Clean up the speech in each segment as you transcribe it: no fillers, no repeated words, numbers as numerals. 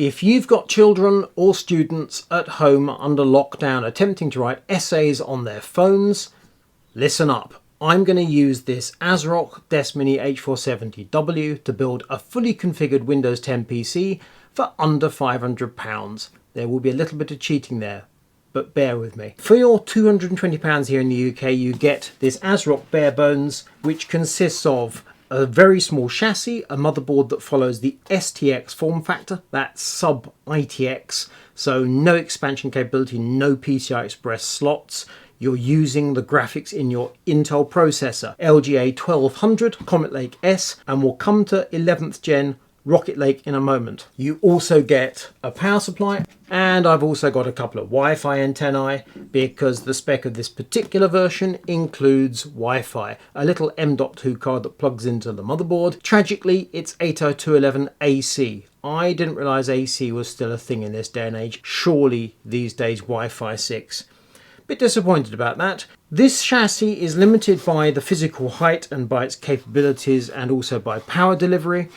If you've got children or students at home under lockdown attempting to write essays on their phones, listen up. I'm going to use this ASRock Desk Mini H470W to build a fully configured Windows 10 PC for under £500. There will be a little bit of cheating there, but bear with me. For your £220 here in the UK, you get this ASRock barebones, which consists of a very small chassis, a motherboard that follows the STX form factor, that's sub ITX, so no expansion capability, no PCI Express slots. You're using the graphics in your Intel processor, LGA 1200 Comet Lake S, and we'll come to 11th gen Rocket Lake in a moment. You also get a power supply, and I've also got a couple of Wi-Fi antennae because the spec of this particular version includes Wi-Fi, a little M.2 card that plugs into the motherboard. Tragically, it's 802.11 AC. I didn't realize AC was still a thing in this day and age. Surely these days Wi-Fi 6. Bit disappointed about that. This chassis is limited by the physical height and by its capabilities, and also by power delivery,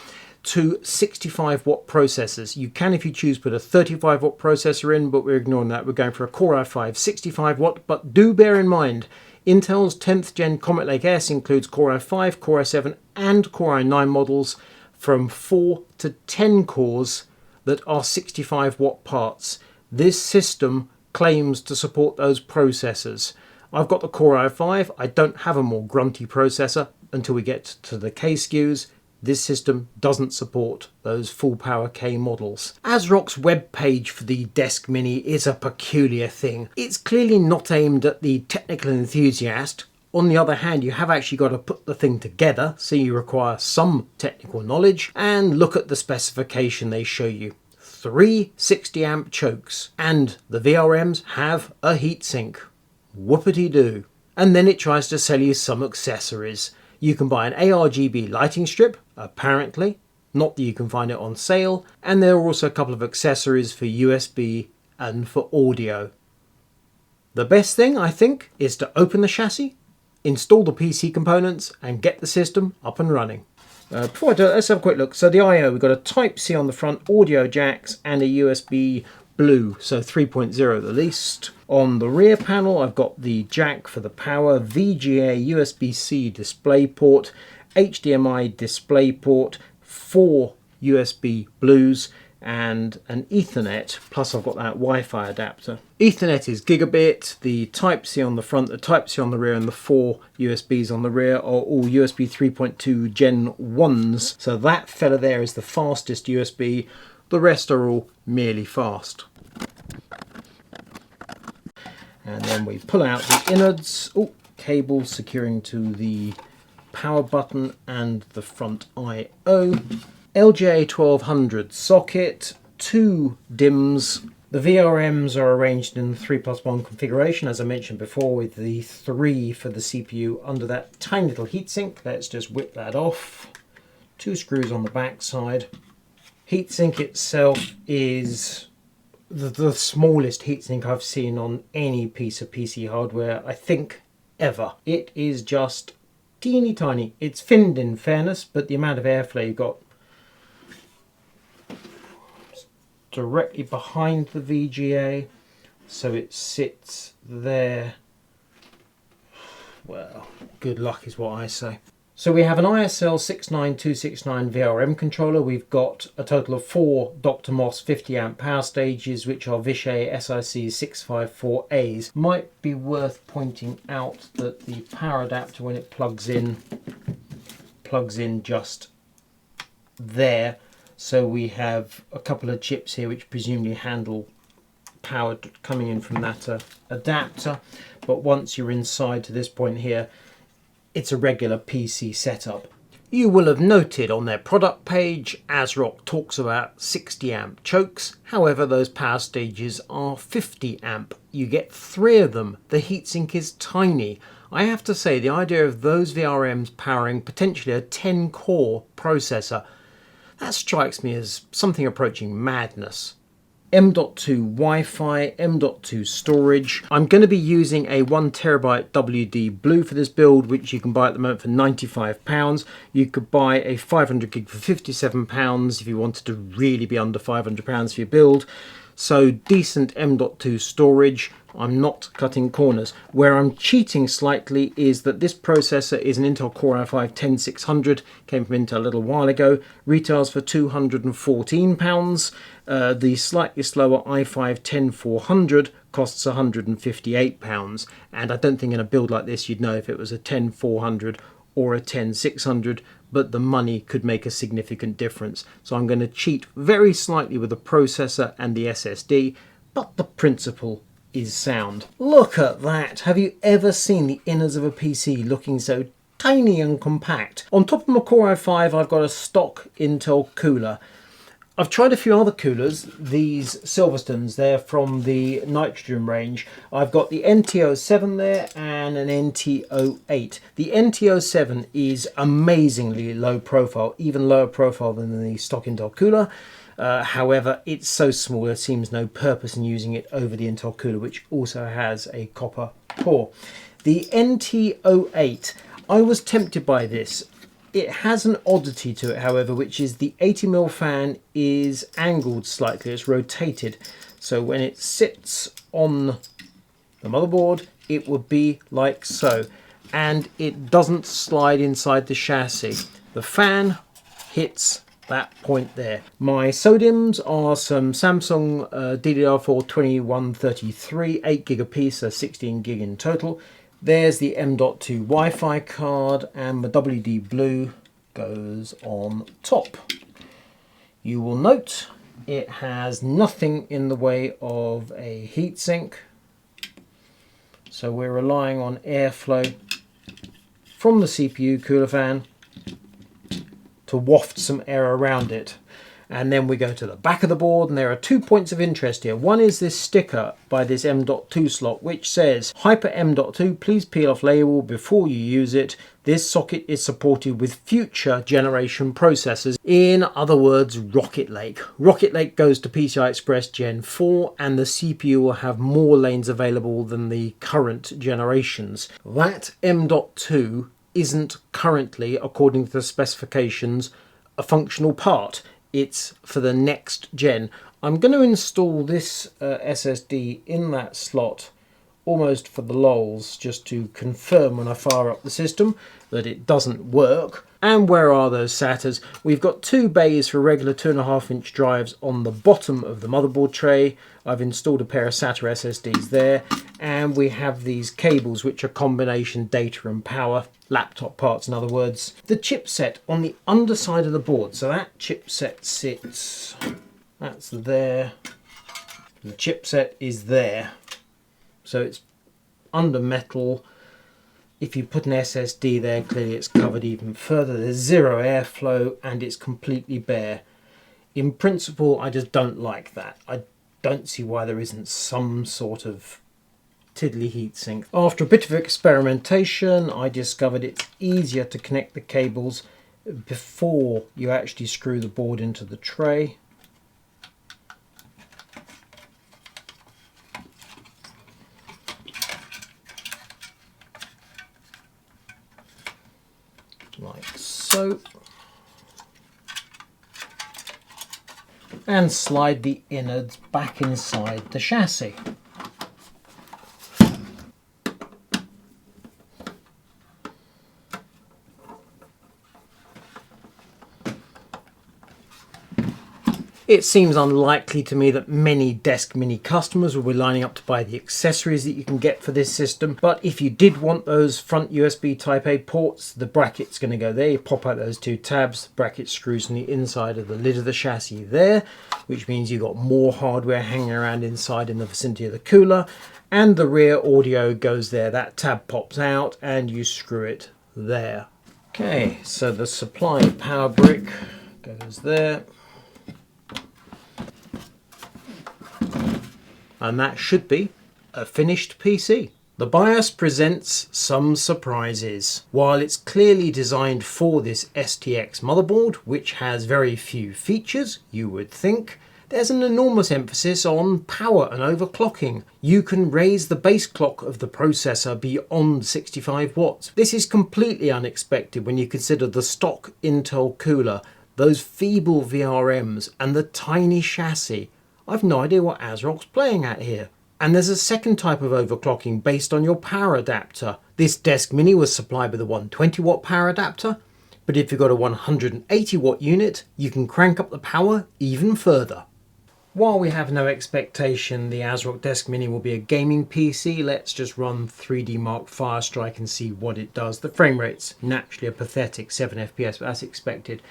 to 65 watt processors. You can, if you choose, put a 35 watt processor in, but we're ignoring that. We're going for a Core i5 65 watt, but do bear in mind, Intel's 10th gen Comet Lake S includes Core i5, Core i7 and Core i9 models from 4 to 10 cores that are 65 watt parts. This system claims to support those processors. I've got the Core i5. I don't have a more grunty processor until we get to the K SKUs. This system doesn't support those full power K models. ASRock's web page for the Desk Mini is a peculiar thing. It's clearly not aimed at the technical enthusiast. On the other hand, you have actually got to put the thing together, so you require some technical knowledge. And look at the specification they show you. 3 60 amp chokes, and the VRMs have a heatsink. Whoopity-doo. And then it tries to sell you some accessories. You can buy an ARGB lighting strip, apparently, not that you can find it on sale, and there are also a couple of accessories for USB and for audio. The best thing, I think, is to open the chassis, install the PC components, and get the system up and running. Before I do it, let's have a quick look. So the I/O, we've got a Type-C on the front, audio jacks, and a USB blue, so 3.0 the least. On the rear panel, I've got the jack for the power, VGA USB-C display port, HDMI display port, 4 USB blues, and an Ethernet, plus I've got that Wi-Fi adapter. Ethernet is gigabit, the Type-C on the front, the Type-C on the rear, and the 4 USBs on the rear are all USB 3.2 Gen 1s, so that fella there is the fastest USB, the rest are all merely fast. And then we pull out the innards, cable securing to the power button and the front I/O. LGA 1200 socket, 2 DIMMs. The VRMs are arranged in the 3+1 configuration, as I mentioned before, with the 3 for the CPU under that tiny little heatsink. Let's just whip that off. 2 screws on the back side. Heatsink itself is the smallest heatsink I've seen on any piece of PC hardware, I think, ever. It is just teeny tiny. It's finned in fairness, but the amount of airflow you've got directly behind the VGA, so it sits there. Well, good luck is what I say. So we have an ISL 69269 VRM controller. We've got a total of 4 Dr. Moss 50 amp power stages, which are Vishay SIC 654As. Might be worth pointing out that the power adapter, when it plugs in just there. So we have a couple of chips here which presumably handle power coming in from that adapter. But once you're inside to this point here, it's a regular PC setup. You will have noted on their product page, ASRock talks about 60 amp chokes. However, those power stages are 50 amp. You get 3 of them. The heatsink is tiny. I have to say, the idea of those VRMs powering potentially a 10 core processor, that strikes me as something approaching madness. M.2 Wi-Fi, M.2 storage. I'm going to be using a 1TB WD Blue for this build, which you can buy at the moment for £95. You could buy a 500 gig for £57 if you wanted to really be under £500 for your build. So decent M.2 storage. I'm not cutting corners. Where I'm cheating slightly is that this processor is an Intel Core i5-10600, came from Intel a little while ago, retails for £214. The slightly slower i5-10400 costs £158, and I don't think in a build like this you'd know if it was a 10400 or a 10600, but the money could make a significant difference. So I'm going to cheat very slightly with the processor and the SSD, but the principle is sound. Look at that! Have you ever seen the innards of a PC looking so tiny and compact? On top of my Core i5 I've got a stock Intel cooler. I've tried a few other coolers, these Silverstones, they're from the nitrogen range. I've got the NT07 there and an NT08. The NT07 is amazingly low profile, even lower profile than the stock Intel cooler. However, it's so small there seems no purpose in using it over the Intel cooler, which also has a copper core. The NT08, I was tempted by this. It has an oddity to it, however, which is the 80mm fan is angled slightly, it's rotated. So when it sits on the motherboard, it would be like so. And it doesn't slide inside the chassis. The fan hits that point there. My SODIMMs are some Samsung DDR4 2133, 8GB a piece, so 16GB in total. There's the M.2 Wi-Fi card, and the WD Blue goes on top. You will note it has nothing in the way of a heatsink, so we're relying on airflow from the CPU cooler fan to waft some air around it. And then we go to the back of the board, and there are 2 points of interest here. One is this sticker by this M.2 slot, which says, Hyper M.2, please peel off label before you use it. This socket is supported with future generation processors. In other words, Rocket Lake. Rocket Lake goes to PCI Express Gen 4, and the CPU will have more lanes available than the current generations. That M.2 isn't currently, according to the specifications, a functional part. It's for the next gen. I'm going to install this SSD in that slot almost for the lols, just to confirm when I fire up the system that it doesn't work. And where are those SATAs? We've got two bays for regular 2.5-inch drives on the bottom of the motherboard tray. I've installed a pair of SATA SSDs there, and we have these cables which are combination data and power, laptop parts in other words. The chipset on the underside of the board, so that chipset sits, that's there, the chipset is there, so it's under metal. If you put an SSD there, clearly it's covered even further. There's zero airflow and it's completely bare. In principle, I just don't like that. I don't see why there isn't some sort of tiddly heatsink. After a bit of experimentation, I discovered it's easier to connect the cables before you actually screw the board into the tray. Like so, and slide the innards back inside the chassis. It seems unlikely to me that many Desk Mini customers will be lining up to buy the accessories that you can get for this system, but if you did want those front USB Type A ports, the bracket's going to go there. You pop out those two tabs, the bracket screws on the inside of the lid of the chassis there, which means you've got more hardware hanging around inside in the vicinity of the cooler, and the rear audio goes there. That tab pops out and you screw it there. Okay, so the supply power brick goes there. And that should be a finished PC. The BIOS presents some surprises. While it's clearly designed for this STX motherboard, which has very few features, you would think, there's an enormous emphasis on power and overclocking. You can raise the base clock of the processor beyond 65 watts. This is completely unexpected when you consider the stock Intel cooler, those feeble VRMs and the tiny chassis. I've no idea what ASRock's playing at here. And there's a second type of overclocking based on your power adapter. This Desk Mini was supplied with a 120 watt power adapter, but if you've got a 180 watt unit, you can crank up the power even further. While we have no expectation the ASRock Desk Mini will be a gaming PC, let's just run 3D Mark Firestrike and see what it does. The frame rate's naturally a pathetic 7 FPS, but that's expected.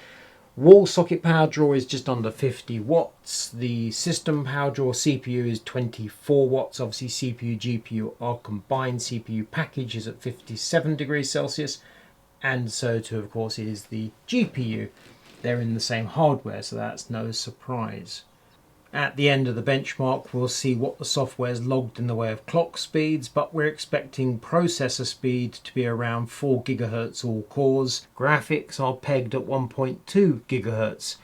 Wall socket power draw is just under 50 watts. The system power draw CPU is 24 watts. Obviously CPU, GPU are combined. CPU package is at 57 degrees Celsius. And so too, of course, is the GPU. They're in the same hardware, so that's no surprise. At the end of the benchmark, we'll see what the software's logged in the way of clock speeds, but we're expecting processor speed to be around 4 GHz all cores. Graphics are pegged at 1.2 GHz.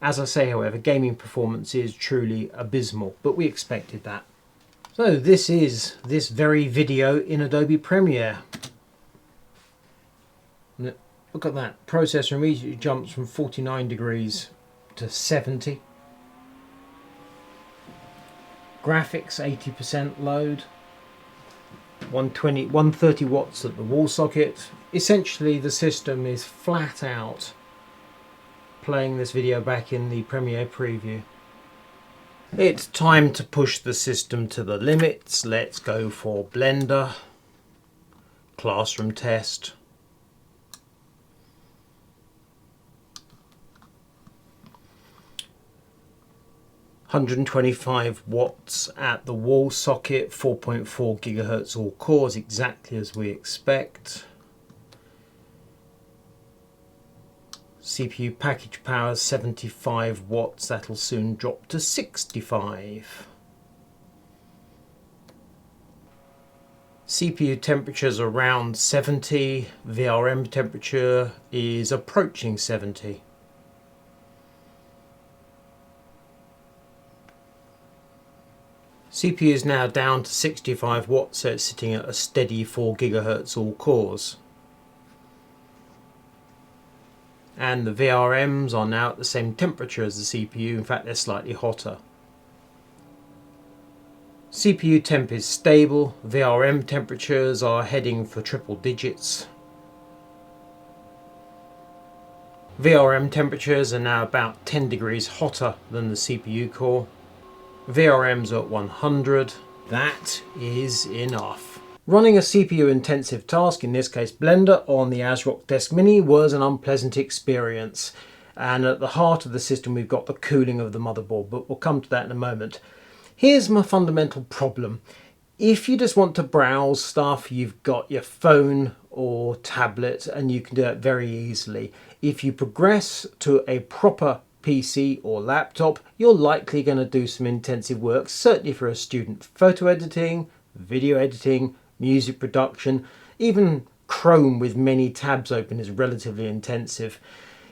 As I say, however, gaming performance is truly abysmal, but we expected that. So this is this very video in Adobe Premiere. Look at that. Processor immediately jumps from 49 degrees to 70. Graphics 80% load, 130 watts at the wall socket. Essentially the system is flat out playing this video back in the Premiere preview. It's time to push the system to the limits. Let's go for Blender, classroom test. (125 watts at the wall socket, 4.4 GHz all cores, exactly as we expect. CPU package power 75 watts, that'll soon drop to 65. CPU temperature's around 70, VRM temperature is approaching 70. CPU is now down to 65 watts, so it's sitting at a steady 4 GHz all cores. And the VRMs are now at the same temperature as the CPU, in fact they're slightly hotter. CPU temp is stable, VRM temperatures are heading for triple digits. VRM temperatures are now about 10 degrees hotter than the CPU core. VRMs are at 100. That is enough. Running a CPU intensive task, in this case Blender, on the ASRock Desk Mini was an unpleasant experience. And at the heart of the system we've got the cooling of the motherboard, but we'll come to that in a moment. Here's my fundamental problem. If you just want to browse stuff, you've got your phone or tablet and you can do that very easily. If you progress to a proper PC or laptop, you're likely going to do some intensive work, certainly for a student. Photo editing, video editing, music production, even Chrome with many tabs open is relatively intensive.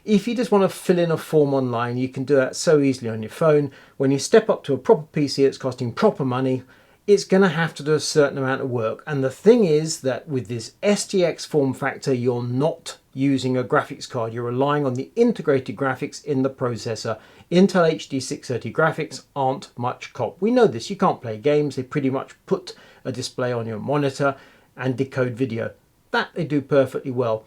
If you just want to fill in a form online, you can do that so easily on your phone. When you step up to a proper PC that's costing proper money, it's going to have to do a certain amount of work. And the thing is that with this STX form factor, you're not using a graphics card. You're relying on the integrated graphics in the processor. Intel HD 630 graphics aren't much cop. We know this. You can't play games. They pretty much put a display on your monitor and decode video. That they do perfectly well.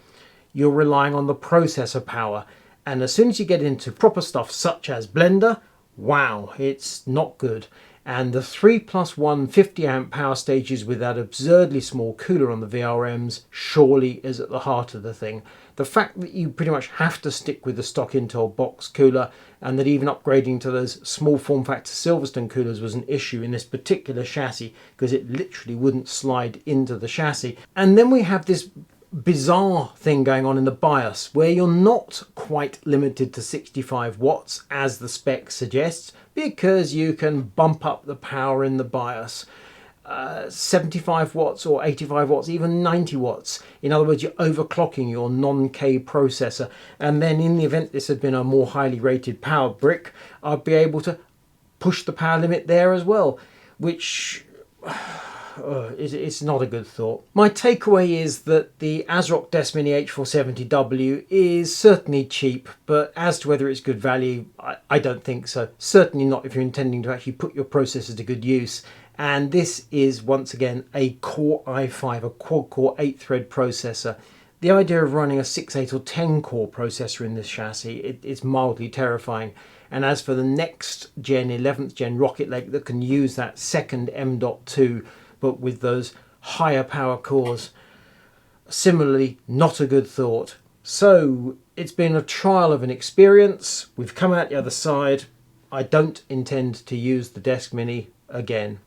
You're relying on the processor power. And as soon as you get into proper stuff such as Blender, wow, it's not good. And the 3+1 50 amp power stages with that absurdly small cooler on the VRMs surely is at the heart of the thing. The fact that you pretty much have to stick with the stock Intel box cooler, and that even upgrading to those small form factor Silverstone coolers was an issue in this particular chassis because it literally wouldn't slide into the chassis. And then we have this bizarre thing going on in the BIOS where you're not quite limited to 65 watts as the spec suggests, because you can bump up the power in the BIOS 75 watts or 85 watts, even 90 watts. In other words, you're overclocking your non-K processor. And then in the event this had been a more highly rated power brick, I'd be able to push the power limit there as well, which it's not a good thought. My takeaway is that the ASRock Desmini H470W is certainly cheap, but as to whether it's good value, I don't think so. Certainly not if you're intending to actually put your processor to good use. And this is once again a Core i5, a quad-core 8-thread processor. The idea of running a 6, 8 or 10 core processor in this chassis, it's mildly terrifying. And as for the next gen, 11th gen Rocket Lake that can use that second M.2, but with those higher power cores, similarly not a good thought. So it's been a trial of an experience. We've come out the other side. I don't intend to use the Desk Mini again.